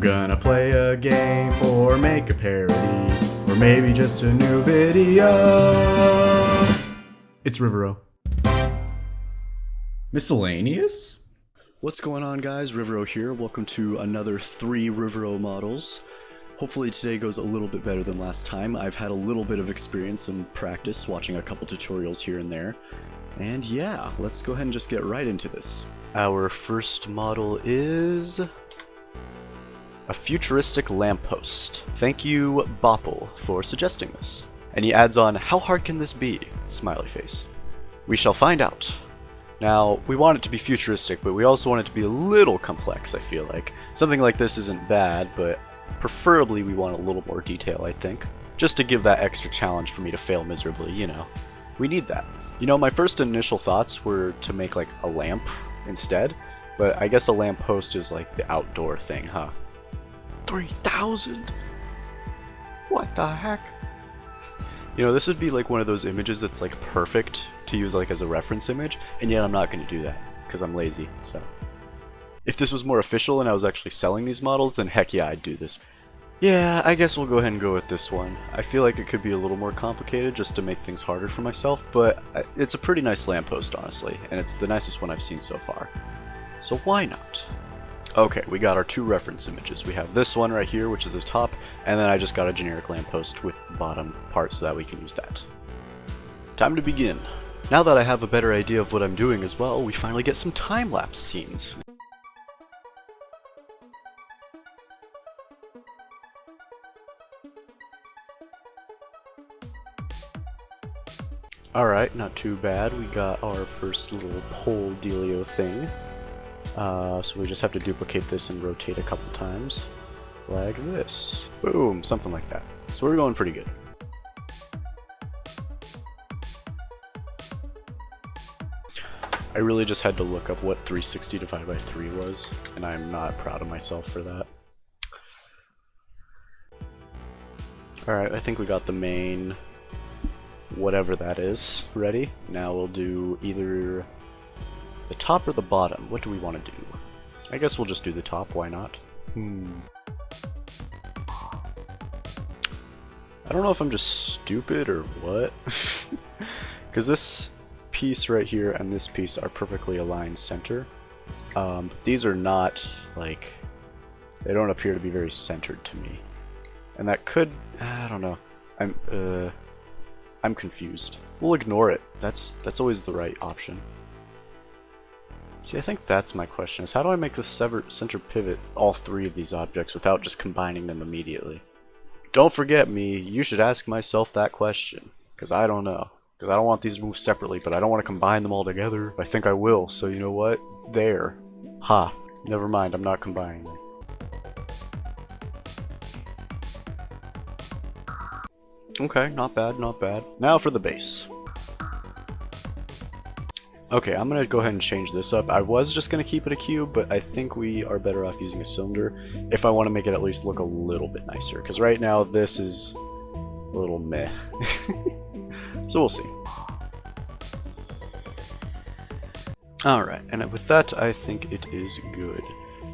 I'm gonna play a game or make a parody or maybe just a new video. It's Rivero. Miscellaneous? What's going on, guys? Rivero here. Welcome to another 3 Rivero Models. Hopefully today goes a little bit better than last time. I've had a little bit of experience and practice watching a couple tutorials here and there. And yeah, let's go ahead and just get right into this. Our first model is a futuristic lamppost. Thank you, Bopple, for suggesting this. And he adds on, how hard can this be? Smiley face. We shall find out. Now, we want it to be futuristic, but we also want it to be a little complex, I feel like. Something like this isn't bad, but preferably we want a little more detail, I think. Just to give that extra challenge for me to fail miserably, you know. We need that. You know, my first initial thoughts were to make like a lamp instead, but I guess a lamppost is like the outdoor thing, huh? 3,000? What the heck? You know, this would be like one of those images that's like perfect to use like as a reference image, and yet I'm not going to do that because I'm lazy, so. If this was more official and I was actually selling these models, then heck yeah, I'd do this. Yeah, I guess we'll go ahead and go with this one. I feel like it could be a little more complicated just to make things harder for myself, but it's a pretty nice lamppost, honestly, and it's the nicest one I've seen so far. So why not? Okay, we got our 2 reference images. We have this one right here, which is the top, and then I just got a generic lamppost with the bottom part so that we can use that. Time to begin. Now that I have a better idea of what I'm doing as well, we finally get some time-lapse scenes. Alright, not too bad. We got our first little pole dealio thing. So we just have to duplicate this and rotate a couple times. Like this. Boom, something like that. So we're going pretty good. I really just had to look up what 360 divided by 3 was, and I'm not proud of myself for that. Alright, I think we got the main whatever that is ready. Now we'll do either the top or the bottom. What do we want to do? I guess we'll just do the top, why not? I don't know if I'm just stupid or what. Because this piece right here and this piece are perfectly aligned center. But these are not, like, they don't appear to be very centered to me. And that could, I don't know. I'm confused. We'll ignore it. That's always the right option. See, I think that's my question, is how do I make the center pivot all 3 of these objects without just combining them immediately? Don't forget me, you should ask myself that question, because I don't know. Because I don't want these to move separately, but I don't want to combine them all together. I think I will, so you know what? There. Ha. Never mind, I'm not combining them. Okay, not bad, not bad. Now for the base. Okay, I'm gonna go ahead and change this up. I was just gonna keep it a cube, but I think we are better off using a cylinder if I want to make it at least look a little bit nicer, because right now this is a little meh. So we'll see. Alright, and with that, I think it is good.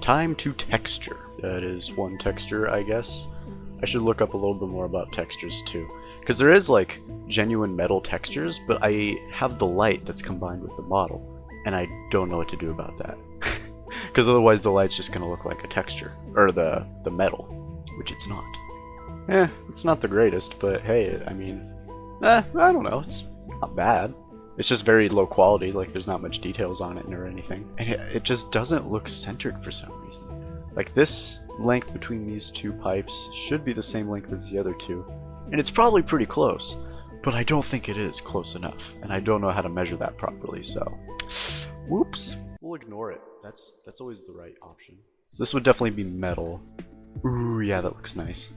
Time to texture. That is one texture, I guess. I should look up a little bit more about textures too. Because there is like genuine metal textures, but I have the light that's combined with the model, and I don't know what to do about that. Because otherwise the light's just gonna look like a texture, or the metal, which it's not. It's not the greatest, but hey, I mean, I don't know, it's not bad. It's just very low quality, like there's not much details on it or anything. And it just doesn't look centered for some reason. Like this length between these 2 pipes should be the same length as the other 2. And it's probably pretty close, but I don't think it is close enough. And I don't know how to measure that properly, so whoops. We'll ignore it. That's always the right option. So this would definitely be metal. Ooh, yeah, that looks nice.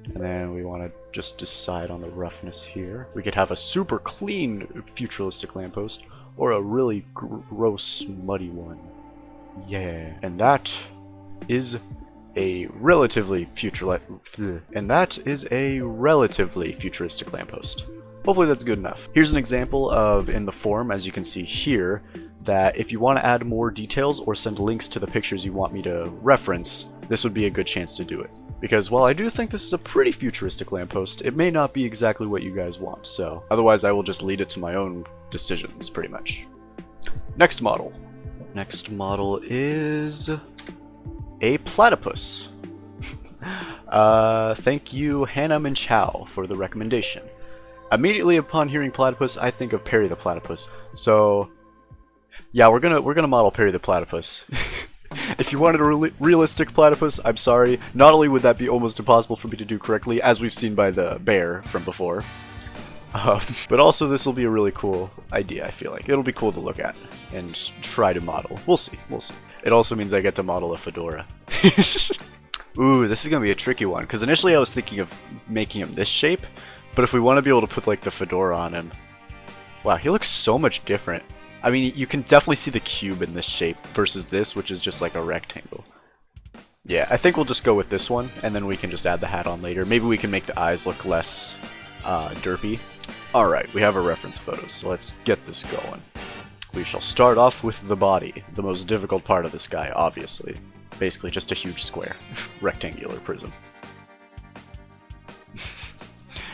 And then we want to just decide on the roughness here. We could have a super clean futuristic lamppost, or a really gross, muddy one. Yeah. And that is a relatively futuristic lamppost. Hopefully that's good enough. Here's an example of, in the form, as you can see here, that if you want to add more details or send links to the pictures you want me to reference, this would be a good chance to do it. Because while I do think this is a pretty futuristic lamppost, it may not be exactly what you guys want, so otherwise I will just lead it to my own decisions, pretty much. Next model. Next model is a platypus. Thank you, Hannah Minchow, for the recommendation. Immediately upon hearing platypus, I think of Perry the Platypus. So, yeah, we're gonna model Perry the Platypus. If you wanted a realistic platypus, I'm sorry. Not only would that be almost impossible for me to do correctly, as we've seen by the bear from before, but also this will be a really cool idea, I feel like. It'll be cool to look at and try to model. We'll see, we'll see. It also means I get to model a fedora. Ooh, this is gonna be a tricky one, because initially I was thinking of making him this shape, but if we want to be able to put like the fedora on him... Wow, he looks so much different. I mean, you can definitely see the cube in this shape versus this, which is just like a rectangle. Yeah, I think we'll just go with this one, and then we can just add the hat on later. Maybe we can make the eyes look less derpy. Alright, we have our reference photos, so let's get this going. We shall start off with the body, the most difficult part of this guy, obviously. Basically just a huge square, rectangular prism.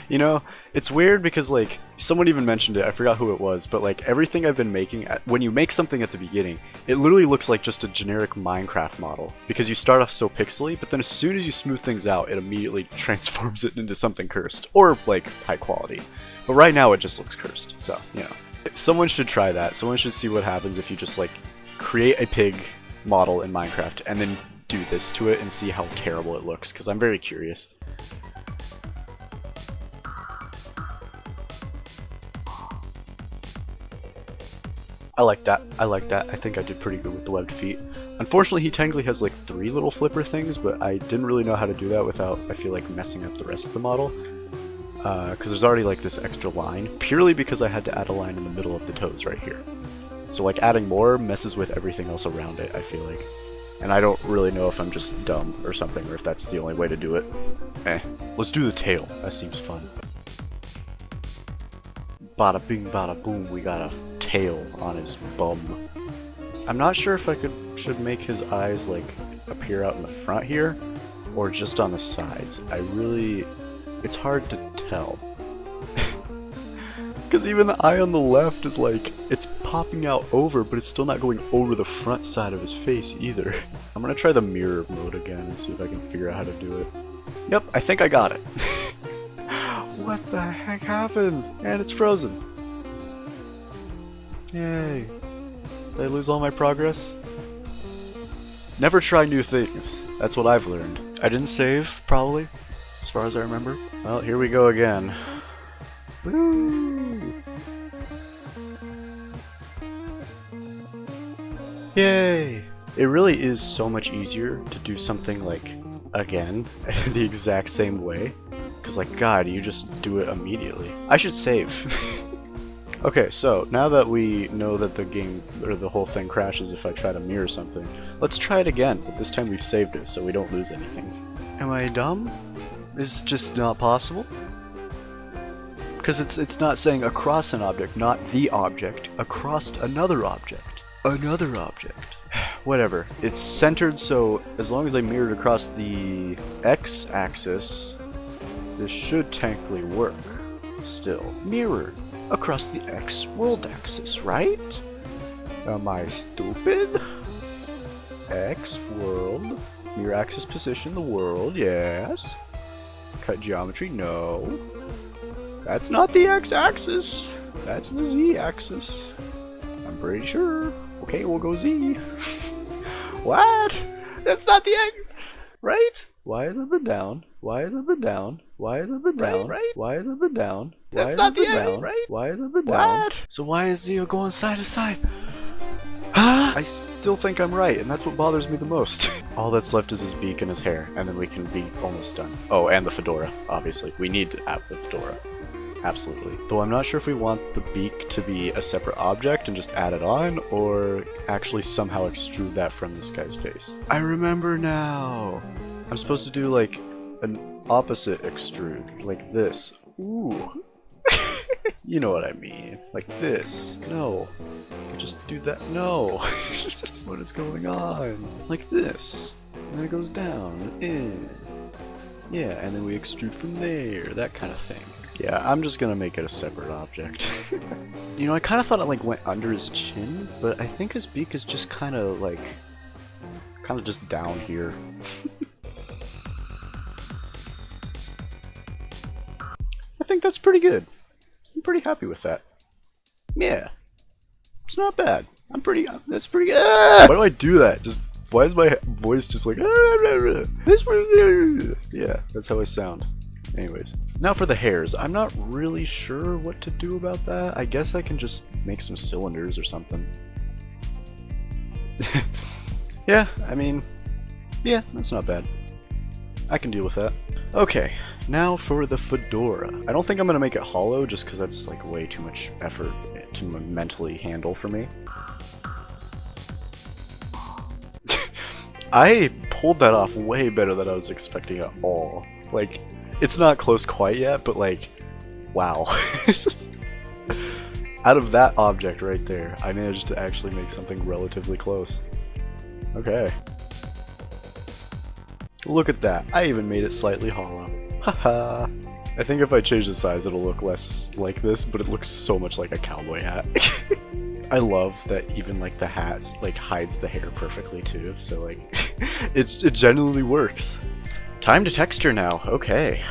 You know, it's weird because, like, someone even mentioned it, I forgot who it was, but, like, everything I've been making, when you make something at the beginning, it literally looks like just a generic Minecraft model, because you start off so pixely, but then as soon as you smooth things out, it immediately transforms it into something cursed, or, like, high quality. But right now, it just looks cursed, so, you know. Someone should try that. Someone should see what happens if you just, like, create a pig model in Minecraft, and then do this to it and see how terrible it looks, because I'm very curious. I like that. I like that. I think I did pretty good with the webbed feet. Unfortunately, he technically has like 3 little flipper things, but I didn't really know how to do that without, I feel like, messing up the rest of the model. Because there's already like this extra line, purely because I had to add a line in the middle of the toes right here. So like adding more messes with everything else around it, I feel like. And I don't really know if I'm just dumb or something, or if that's the only way to do it. Let's do the tail. That seems fun. Bada bing, bada boom, we got a tail on his bum. I'm not sure if I should make his eyes like appear out in the front here or just on the sides. It's hard to tell. Because even the eye on the left is like, it's popping out over, but it's still not going over the front side of his face either. I'm gonna try the mirror mode again and see if I can figure out how to do it. Yep, I think I got it. What the heck happened? And it's frozen. Yay. Did I lose all my progress? Never try new things. That's what I've learned. I didn't save, probably, as far as I remember. Well, here we go again. Woo! Yay! It really is so much easier to do something like, again, the exact same way. Because, like, God, you just do it immediately. I should save. Okay, so now that we know that the game, or the whole thing crashes if I try to mirror something, let's try it again, but this time we've saved it so we don't lose anything. Am I dumb? Is it just not possible? Because it's not saying across an object, not the object, across another object. Another object. Whatever. It's centered, so as long as I mirrored across the x-axis, this should technically work. Still. Mirrored across the X world axis, right? Am I stupid? X world. Mirror axis position, the world, yes. Cut geometry, no. That's not the X axis. That's the Z axis. I'm pretty sure. Okay, we'll go Z. What? That's not the X, right? Why is it down? Why is it down? Why is it down? Right? Why is it down? That's not the end, right? Why is it down? What? So why is Zio going side to side? I still think I'm right, and that's what bothers me the most. All that's left is his beak and his hair, and then we can be almost done. Oh, and the fedora, obviously. We need to have the fedora. Absolutely. Though I'm not sure if we want the beak to be a separate object and just add it on, or actually somehow extrude that from this guy's face. I remember now! I'm supposed to do like an opposite extrude, like this. Ooh. You know what I mean. Like this. No. Just do that. No. What is going on? Like this. and then it goes down, in. Yeah, and then we extrude from there, that kind of thing. Yeah, I'm just gonna make it a separate object. You know, I kind of thought it like went under his chin, but I think his beak is just kind of like, just down here. I think that's pretty good. I'm pretty happy with that. Yeah, it's not bad. That's pretty good. Why do I do that? Why is my voice just like, yeah, that's how I sound. Anyways, now for the hairs. I'm not really sure what to do about that. I guess I can just make some cylinders or something. Yeah, I mean, yeah, that's not bad. I can deal with that. Okay, now for the fedora. I don't think I'm gonna make it hollow just because that's like way too much effort to mentally handle for me. I pulled that off way better than I was expecting at all. Like, it's not close quite yet, but like, wow. Out of that object right there, I managed to actually make something relatively close. Okay. Look at that, I even made it slightly hollow. Haha. I think if I change the size it'll look less like this, but it looks so much like a cowboy hat. I love that even like the hat like hides the hair perfectly too, so like it genuinely works. Time to texture now. Okay.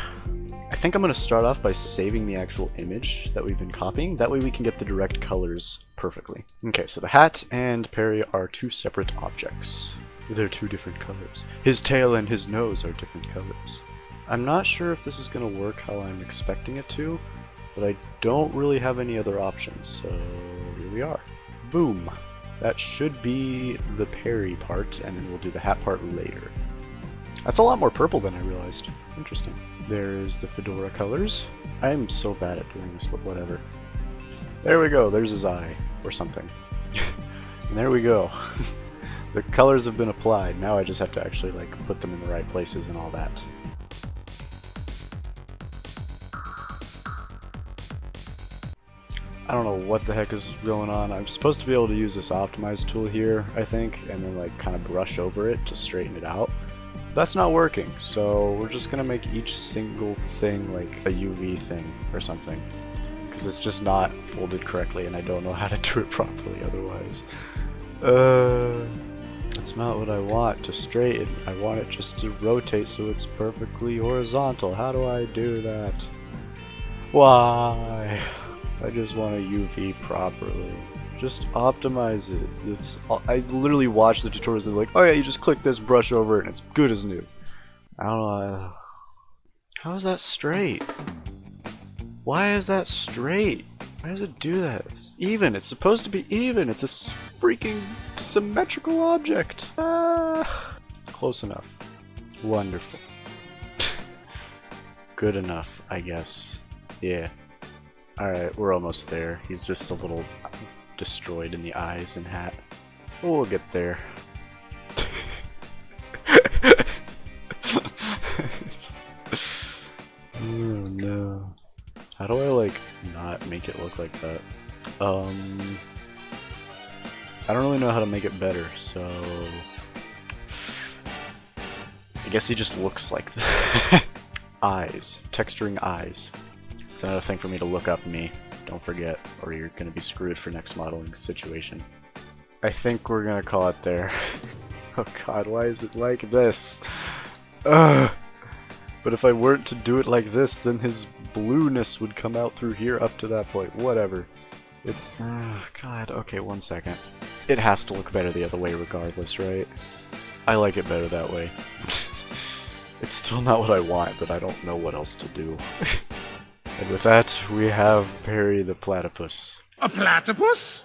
I think I'm gonna start off by saving the actual image that we've been copying. That way we can get the direct colors perfectly. Okay, so the hat and Perry are two separate objects. They're two different colors. His tail and his nose are different colors. I'm not sure if this is gonna work how I'm expecting it to, but I don't really have any other options, so here we are. Boom. That should be the Perry part, and then we'll do the hat part later. That's a lot more purple than I realized. Interesting. There's the fedora colors. I am so bad at doing this, but whatever. There we go, there's his eye, or something. And there we go. The colors have been applied, now I just have to actually like put them in the right places and all that. I don't know what the heck is going on. I'm supposed to be able to use this optimize tool here, I think, and then like kind of brush over it to straighten it out. That's not working, so we're just gonna make each single thing like a UV thing or something, because it's just not folded correctly and I don't know how to do it properly otherwise. That's not what I want to straighten. I want it just to rotate so it's perfectly horizontal. How do I do that? Why? I just want to UV properly. Just optimize it. I literally watch the tutorials and they're like, oh yeah, you just click this, brush over it, and it's good as new. I don't know. How is that straight? Why is that straight? Why does it do that? It's even. It's supposed to be even. It's a freaking symmetrical object. Close enough. Wonderful. Good enough, I guess. Yeah. Alright, we're almost there. He's just a little destroyed in the eyes and hat. But we'll get there. Oh no. How do I like not make it look like that? I don't really know how to make it better, so I guess he just looks like that. Eyes. Texturing eyes. It's another thing for me to look up me. Don't forget, or you're gonna be screwed for next modeling situation. I think we're gonna call it there. Oh god, why is it like this? Ugh. But if I weren't to do it like this, then his blueness would come out through here up to that point. Whatever. It's... god, okay, 1 second. It has to look better the other way regardless, right? I like it better that way. It's still not what I want, but I don't know what else to do. And with that, we have Perry the Platypus. A platypus?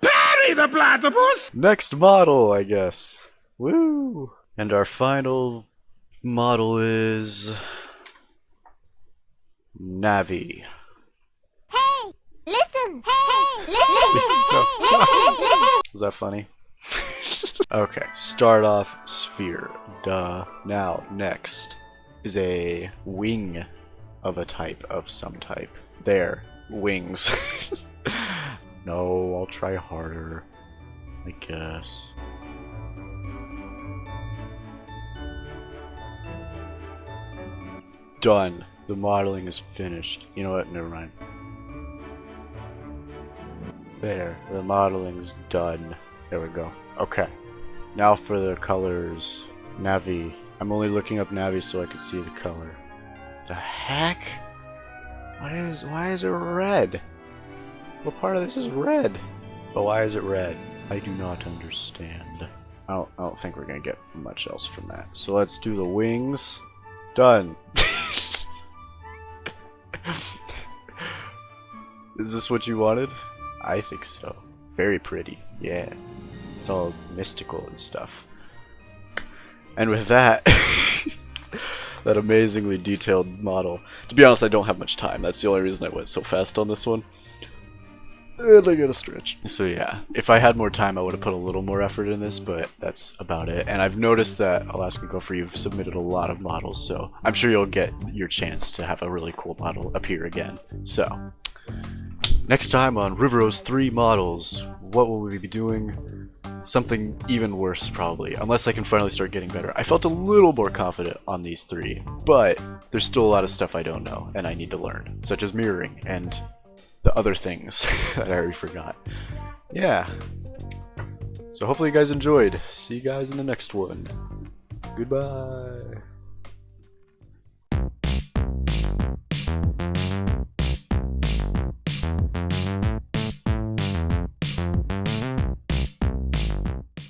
Perry the Platypus? Next model, I guess. Woo! And our final model is... Navi. Hey, listen! Hey, listen! Was that funny? Okay, start off sphere. Duh. Now, next is a wing of a type of some type. There. Wings. No, I'll try harder. I guess. done. The modeling is finished. You know what? Never mind. There. The modeling's done. There we go. Okay. Now for the colors. Navi. I'm only looking up Navi so I can see the color. The heck? Why is it red? What part of this is red? But why is it red? I do not understand. I don't think we're gonna get much else from that. So let's do the wings. Done. Is this what you wanted? I think so. Very pretty. Yeah. It's all mystical and stuff. And with that, that amazingly detailed model. To be honest, I don't have much time. That's the only reason I went so fast on this one. And I gotta stretch. So yeah, if I had more time, I would have put a little more effort in this, but that's about it. And I've noticed that Alaskan Gopher, you've submitted a lot of models, so I'm sure you'll get your chance to have a really cool model appear again. So, next time on Rivero's 3 models, what will we be doing? Something even worse, probably, unless I can finally start getting better. I felt a little more confident on these 3, but there's still a lot of stuff I don't know, and I need to learn, such as mirroring and the other things that I already forgot. Yeah. So hopefully you guys enjoyed. See you guys in the next one. Goodbye.